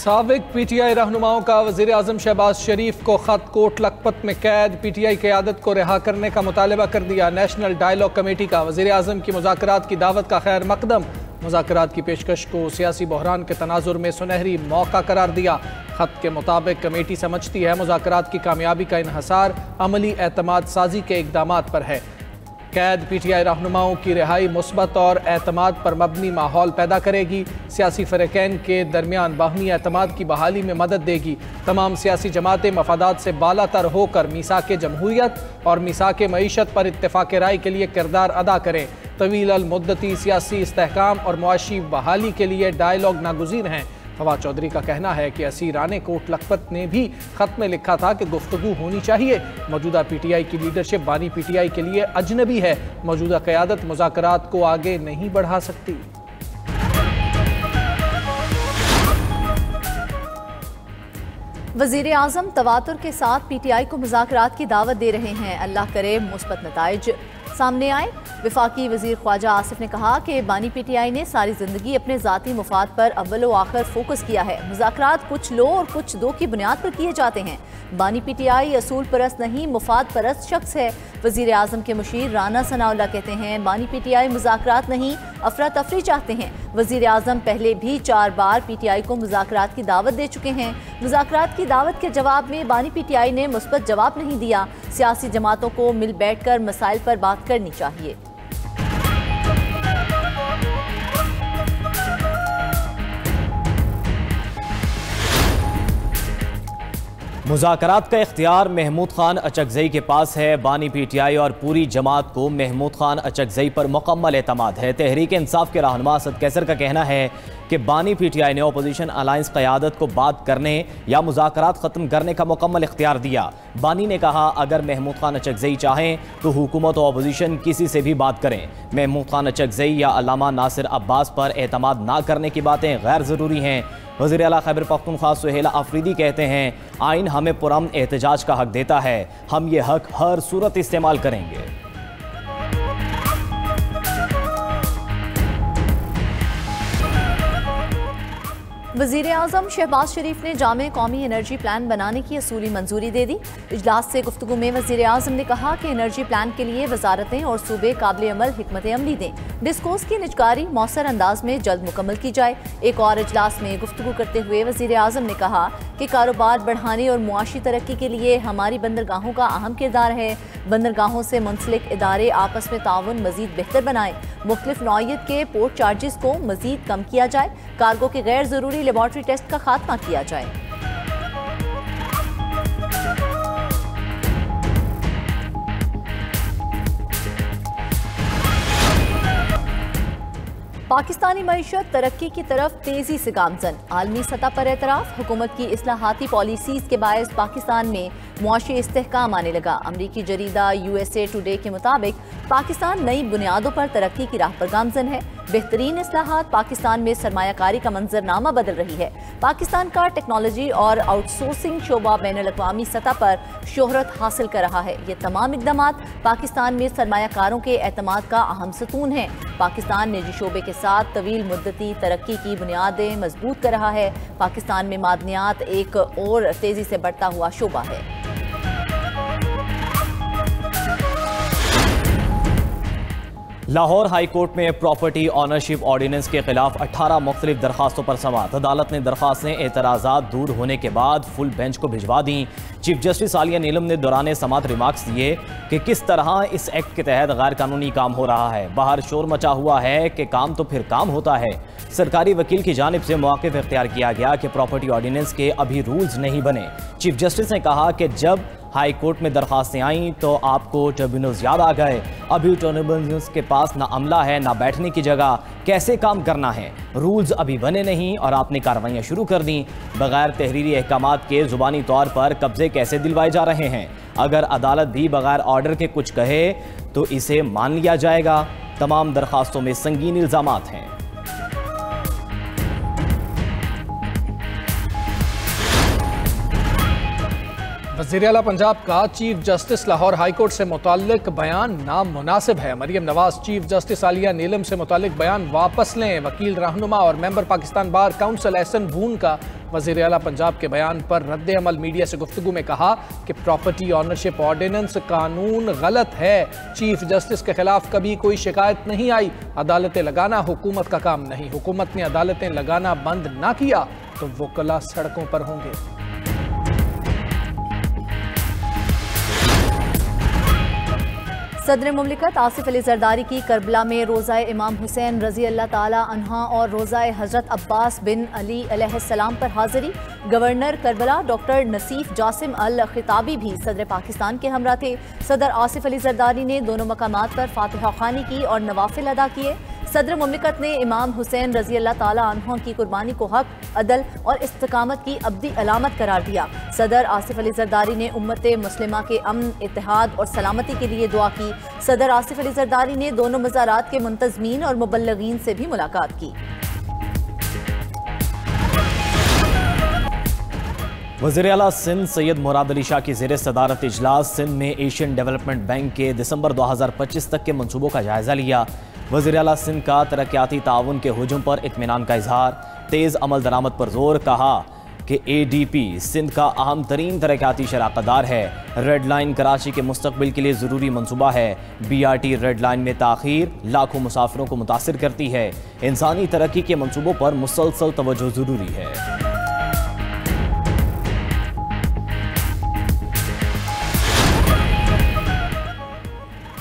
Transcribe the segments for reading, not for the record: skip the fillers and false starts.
साबिक PTI रहनुमाओं का वज़ीर आज़म शहबाज शरीफ को खत, कोट लखपत में कैद। PTI क़यादत को रिहा करने का मुतालबा कर दिया। नेशनल डायलॉग कमेटी का वज़ीर आज़म की मुज़ाकरात की दावत का खैर मकदम। मुज़ाकरात की पेशकश को सियासी बहरान के तनाजुर में सुनहरी मौका करार दिया। खत के मुताबिक कमेटी समझती है मुज़ाकरात की कामयाबी का इन्हसार अमली एतमाद साजी के इक़दामात पर है। कैद PTI रहनुमाओं की रिहाई मुस्बत और एतमाद पर मबनी माहौल पैदा करेगी। सियासी फ़रीक़ैन के दरमियान बाहमी एतमाद की बहाली में मदद देगी। तमाम सियासी जमातें मफादात से बालातर होकर मीसाक जमहूरियत और मीसाक मईशत पर इत्तेफाक राय के लिए किरदार अदा करें। तवील अल मुद्दती सियासी इस्तेहकाम और मुआशी बहाली के लिए डायलॉग नागुज़ीर हैं। फवाद चौधरी का कहना है कि असीराने कोट लखपत ने भी खत में लिखा था कि गुफ्तगू होनी चाहिए। मौजूदा PTI की लीडरशिप बानी PTI के लिए अजनबी है। मौजूदा क़यादत मुज़ाकरात को आगे नहीं बढ़ा सकती। वज़ीर आज़म तवातुर के साथ PTI को मुज़ाकरात की दावत दे रहे हैं। अल्लाह करे मुस्बत नताइज सामने आए। वफाकी वज़ीर ख्वाजा आसिफ ने कहा कि बानी PTI ने सारी ज़िंदगी अपने ज़ाती मुफाद पर अव्वल व आखिर फोकस किया है। मुज़ाकरात कुछ लो और कुछ दो की बुनियाद पर किए जाते हैं। बानी PTI असूल परस्त नहीं, मुफाद परस्त शख्स है। वज़ीर आज़म के मुशीर राना सनाउल्लाह कहते हैं बानी PTI मुज़ाकरात नहीं, अफरा तफरी चाहते हैं। वज़ीर आज़म पहले भी 4 बार PTI को मुज़ाकरात की दावत दे चुके हैं। मुज़ाकरात की दावत के जवाब में बानी PTI ने मुस्बत जवाब नहीं दिया। सियासी जमातों को मिल बैठ कर मसाइल पर बात करनी चाहिए। मुज़ाकरात का इख्तियार महमूद खान अचकज़ई के पास है। बानी PTI और पूरी जमात को महमूद खान अचकज़ई पर मुकम्मल एतमाद है। तहरीक इंसाफ के रहनुमा असद कैसर का कहना है कि बानी PTI ने अपोजिशन अलायंस क़यादत को बात करने या मुज़ाकरात ख़त्म करने का मुकम्मल इख्तियार दिया। बानी ने कहा अगर महमूद खान अचकज़ई चाहें तो हुकूमत और अपोजिशन किसी से भी बात करें। महमूद खान अचकज़ई या अल्लामा नासिर अब्बास पर एतमाद ना करने की बातें गैर ज़रूरी हैं। वज़ीर आला खैबर पख्तूनख्वा सुहेल आफरीदी कहते हैं आइन हमें पुरअमन एहतजाज का हक देता है, हम ये हक हर सूरत इस्तेमाल करेंगे। वज़ीर आज़म शहबाज शरीफ ने जामे कौमी एनर्जी प्लान बनाने की असूली मंजूरी दे दी। इजलास से गुफ्तगू में वज़ीर आज़म ने कहा कि एनर्जी प्लान के लिए वजारतें और सूबे काबिल अमल हिकमत अमली दें। डिस्कोर्स की निजकारी मौसर अंदाज में जल्द मुकम्मल की जाए। एक और इजलास में गुफ्तगू करते हुए वज़ीर आज़म ने कहा कि कारोबार बढ़ाने और मुआशी तरक्की के लिए हमारी बंदरगाहों का अहम किरदार है। बंदरगाहों से मुंसलिक इदारे आपस में ताउन मज़ीद बेहतर बनाएं। मुख्तलिफ नौइयत के पोर्ट चार्जेस को मज़ीद कम किया जाए। कार्गो के गैर ज़रूरी लेबॉर्ट्री टेस्ट का खात्मा किया जाए। पाकिस्तानी मईशत तरक्की की तरफ तेजी से गामजन। आलमी सतह पर एतराफ़ हुकूमत की इस्लाहाती पॉलिसीज़ के बायस पाकिस्तान में मुआशी इस्तेहकाम आने लगा। अमरीकी जरीदा USA टुडे के मुताबिक पाकिस्तान नई बुनियादों पर तरक्की की राह पर गामजन है। बेहतरीन इस्लाहात पाकिस्तान में सरमायाकारी का मंजरनामा बदल रही है। पाकिस्तान का टेक्नोलॉजी और आउटसोर्सिंग शोबा बैनुल अक़वामी सतह पर शोहरत हासिल कर रहा है। ये तमाम इक़दामात पाकिस्तान में सरमायाकारों के एतमाद का अहम सतून है। पाकिस्तान निजी शोबे के साथ तवील मुद्दती तरक्की की बुनियादें मजबूत कर रहा है। पाकिस्तान में मादनियात एक और तेजी से बढ़ता हुआ शोबा है। लाहौर हाई कोर्ट में प्रॉपर्टी ऑनरशिप ऑर्डिनेंस के खिलाफ 18 मुख्तलिफ दरखास्तों पर समाअत। अदालत ने दरखास्तें एतराज़ात दूर होने के बाद फुल बेंच को भिजवा दी। चीफ जस्टिस आलिया नीलम ने दौरान समाअत रिमार्क्स दिए कि किस तरह इस एक्ट के तहत गैर कानूनी काम हो रहा है। बाहर शोर मचा हुआ है कि काम तो फिर काम होता है। सरकारी वकील की जानिब से मौक़िफ़ इख्तियार किया गया कि प्रॉपर्टी ऑर्डिनेंस के अभी रूल्स नहीं बने। चीफ जस्टिस ने कहा कि जब हाई कोर्ट में दरखास्तें आईं तो आपको ट्रिब्यूनल्स याद आ गए। अभी ट्रिब्यूनल्स के पास ना अमला है ना बैठने की जगह, कैसे काम करना है। रूल्स अभी बने नहीं और आपने कार्रवाइयाँ शुरू कर दी। बगैर तहरीरी अहकामात के ज़ुबानी तौर पर कब्जे कैसे दिलवाए जा रहे हैं। अगर अदालत भी बगैर ऑर्डर के कुछ कहे तो इसे मान लिया जाएगा। तमाम दरखास्तों में संगीन इल्ज़ामात हैं। वज़ीर आला पंजाब का chief justice Lahore high court से मुताल्लिक बयान नामुनासिब है। मरियम नवाज चीफ जस्टिस आलिया नीलम से मुताल्लिक बयान वापस लें। वकील रहनुमा और member Pakistan bar council Ahsan Bhoon का वज़ीर आला पंजाब के बयान पर रद्द अमल मीडिया से गुफ्तगू में कहा कि प्रॉपर्टी ऑनरशिप ऑर्डिनेंस कानून गलत है। चीफ जस्टिस के खिलाफ कभी कोई शिकायत नहीं आई। अदालतें लगाना हुकूमत का काम नहीं। हुकूमत ने अदालतें लगाना बंद ना किया तो वकला सड़कों पर होंगे। सदर मुमलिकत आसिफ अली जरदारी की करबला में रोज़ाए इमाम हुसैन रज़ी अल्लाह ताला अन्हा और रोज़ाए हज़रत अब्बास बिन अली अलैहिस्सलाम पर हाज़िरी। गवर्नर करबला डॉक्टर नसीफ जासिम अल खिताबी भी सदर पाकिस्तान के हमरा थे। सदर आसिफ अली जरदारी ने दोनों मकामात पर फातिहा खानी की और नवाफिल अदा किए। सदर मुमलिकत ने इमाम हुसैन रज़ी अल्लाह ताला अन्हु की कुर्बानी को हक, अदल और इस्तिकामत की अब्दी अलामत करार दिया। सदर आसिफ अली जरदारी ने उम्मत मुस्लिमा के अमन, इत्तेहाद और सलामती के लिए दुआ की। सदर आसिफ अली जरदारी ने दोनों मज़ारात के मुंतज़मीन और मुबल्लिगीन से भी मुलाकात की। वज़ीर आला सिंध सैयद मुराद अली शाह की ज़ेर सदारत इजलास सिंध में एशियन डेवलपमेंट बैंक के दिसंबर 2025 तक के मनसूबों का जायजा लिया। वज़ीर आला सिंध का तरक्याती ताउन के हुजूम पर इत्मीनान का इजहार। तेज़ अमल दरामद पर जोर। कहा कि ADP सिंध का अहम तरीन तरक्याती शराकतदार है। रेड लाइन कराची के मुस्तकबिल के लिए ज़रूरी मनसूबा है। BRT रेड लाइन में ताख़ीर लाखों मुसाफिरों को मुतासिर करती है। इंसानी तरक्की के मनसूबों पर मुसलसल तवज्जो ज़रूरी है।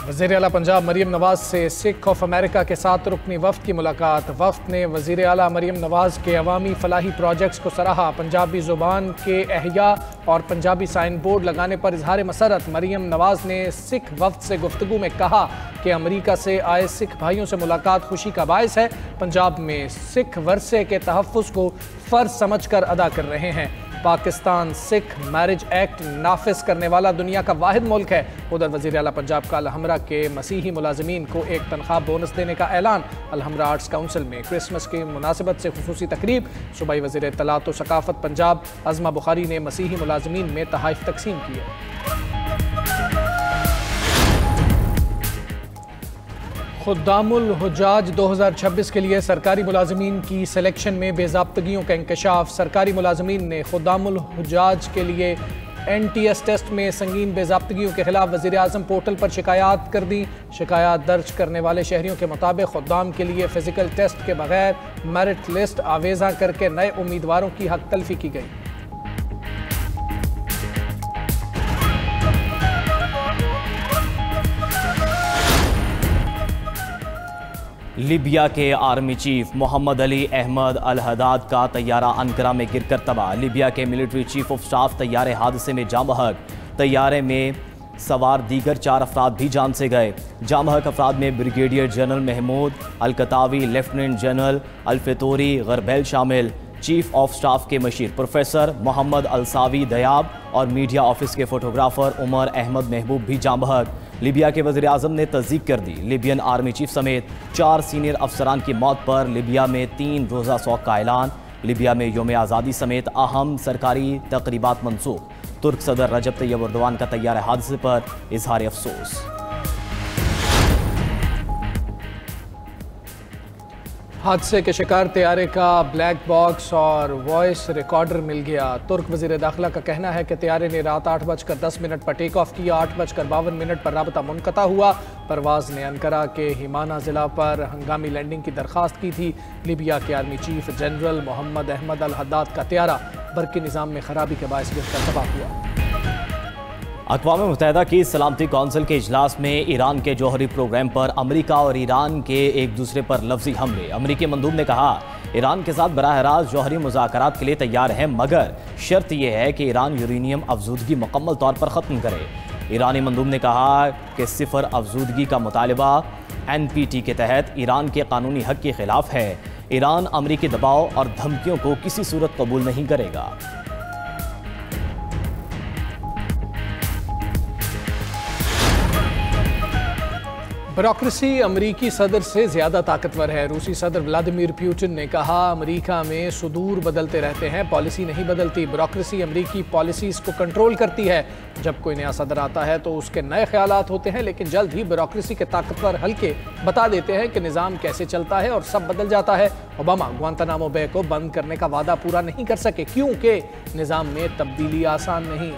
वज़ीर आला पंजाब मरियम नवाज से सिख ऑफ अमेरिका के साथ रुकनी वफ़द की मुलाकात। वफ़द ने वज़ीर आला मरियम नवाज के अवामी फलाही प्रोजेक्ट्स को सराहा। पंजाबी ज़ुबान के एहया और पंजाबी साइन बोर्ड लगाने पर इजहार मसरत। मरियम नवाज ने सिख वफ़द से गुफ्तगू में कहा कि अमेरिका से आए सिख भाइयों से मुलाकात खुशी का बायस है। पंजाब में सिख वरसे के तहफ़्फ़ुज़ को फ़र्ज़ समझ कर अदा कर रहे हैं। पाकिस्तान सिख मैरिज एक्ट नाफिज करने वाला दुनिया का वाहिद मुल्क है। उधर वज़ीर आला पंजाब का अलहमरा के मसीही मुलाजमीन को एक तनख्वाह बोनस देने का ऐलान। अलहमरा आर्ट्स काउंसिल में क्रिसमस की मुनासिबत से खुसूसी तकरीब। सूबाई वज़ीर इत्तलात व सकाफ़त पंजाब अज़मा बुखारी ने मसीही मुलाजमीन में तहाइफ तकसीम किए। खुद्दामुल हुज्जाज 2026 के लिए सरकारी मुलाजमीन की सिलेक्शन में बेज़ाब्तगियों का इंकशाफ। सरकारी मुलाजमीन ने खुद्दामुल हुज्जाज के लिए NTS टेस्ट में संगीन बेज़ाब्तगियों के खिलाफ वज़ीर आज़म पोर्टल पर शिकायत कर दी। शिकायत दर्ज करने वाले शहरियों के मुताबिक खुद्दाम के लिए फ़िज़िकल टेस्ट के बगैर मेरिट लिस्ट आवेज़ा करके नए उम्मीदवारों की हक तलफी की गई। लीबिया के आर्मी चीफ मोहम्मद अली अहमद अल हदाद का तैयारा अनकरा में गिरकर तबाह। लीबिया के मिलिट्री चीफ ऑफ स्टाफ तैयारे हादसे में जाँ बहक। तैयारे में सवार दीगर 4 अफराद भी जान से गए। जाँ बहक अफराद में ब्रिगेडियर जनरल महमूद अल कतावी, लेफ्टिनेंट जनरल अल्फतोरी गरबैल शामिल। चीफ ऑफ स्टाफ के मशीर प्रोफेसर मोहम्मद अलसावी दयाब और मीडिया ऑफिस के फोटोग्राफर उमर अहमद महबूब भी जाँ बहक। लीबिया के वज़ीर आज़म ने तस्दीक कर दी। लीबियन आर्मी चीफ समेत 4 सीनियर अफसरान की मौत पर लिबिया में 3 रोज़ा शोक का ऐलान। लिबिया में यौम आज़ादी समेत अहम सरकारी तकरीबात मनसूख। तुर्क सदर रजब तैयब एर्दोगान का तैयार हादसे पर इजहार अफसोस। हादसे के शिकार तैयारे का ब्लैक बॉक्स और वॉइस रिकॉर्डर मिल गया। तुर्क वज़ीर दाखिला का कहना है कि तैयारे ने रात 8:10 पर टेक ऑफ किया। 8:52 पर राबता मुनक़ता हुआ। परवाज़ ने अनकरा के हिमाना ज़िला पर हंगामी लैंडिंग की दरख्वास्त की थी। लीबिया के army chief general Mohammed Ahmed al Haddad का तैयारा बरकी निज़ाम में खराबी के बायस गिरकर तबाह हुआ। अक़वाम मुत्तहिदा की सलामती कौंसिल के इजलास में ईरान के जौहरी प्रोग्राम पर अमेरिका और ईरान के एक दूसरे पर लफ्ज़ी हमले। अमेरिकी मंदूब ने कहा ईरान के साथ बराह रास्त जौहरी मुज़ाकरात के लिए तैयार है, मगर शर्त यह है कि ईरान यूरेनियम अफजूदगी मुकम्मल तौर पर ख़त्म करे। ईरानी मंदूब ने कहा कि सिफर अफजूदगी का मुतालबा NPT के तहत ईरान के कानूनी हक़ के ख़िलाफ़ है। ईरान अमेरिकी दबाव और धमकियों को किसी सूरत कबूल नहीं करेगा। ब्यूरोक्रेसी अमरीकी सदर से ज्यादा ताकतवर है। रूसी सदर व्लादिमीर पुतिन ने कहा, अमरीका में सुदूर बदलते रहते हैं, पॉलिसी नहीं बदलती। ब्यूरोक्रेसी अमरीकी पॉलिसीज को कंट्रोल करती है। जब कोई नया सदर आता है तो उसके नए ख्यालात होते हैं, लेकिन जल्द ही ब्यूरोक्रेसी के ताकतवर हल्के बता देते हैं कि निज़ाम कैसे चलता है और सब बदल जाता है। ओबामा ग्वांतानामो बे को बंद करने का वादा पूरा नहीं कर सके क्योंकि निज़ाम में तब्दीली आसान नहीं।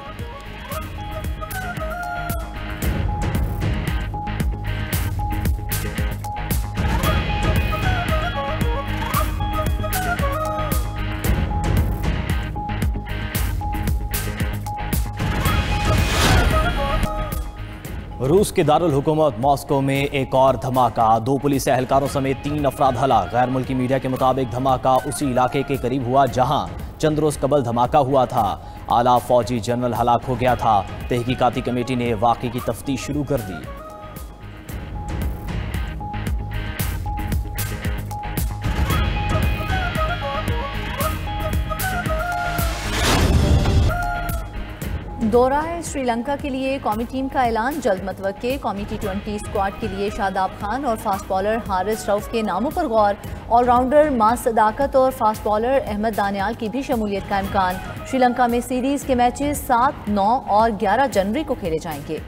रूस के दारुल हुकूमत मॉस्को में एक और धमाका, 2 पुलिस एहलकारों समेत 3 अफराद हलाक। गैर मुल्की मीडिया के मुताबिक धमाका उसी इलाके के करीब हुआ जहां चंद रोज कबल धमाका हुआ था। आला फौजी जनरल हलाक हो गया था। तहकीकाती कमेटी ने वाक़े की तफ्तीश शुरू कर दी। दौरा है श्रीलंका के लिए कौमी टीम का ऐलान, जल्द मतवक्के। कौमी T20 स्क्वाड के लिए शादाब खान और फास्ट बॉलर हारिस रऊफ के नामों पर गौर। ऑलराउंडर मां सदाकत और फास्ट बॉलर अहमद दानियाल की भी शमूलियत का इम्कान। श्रीलंका में सीरीज के मैचेस 7, 9 और 11 जनवरी को खेले जाएंगे।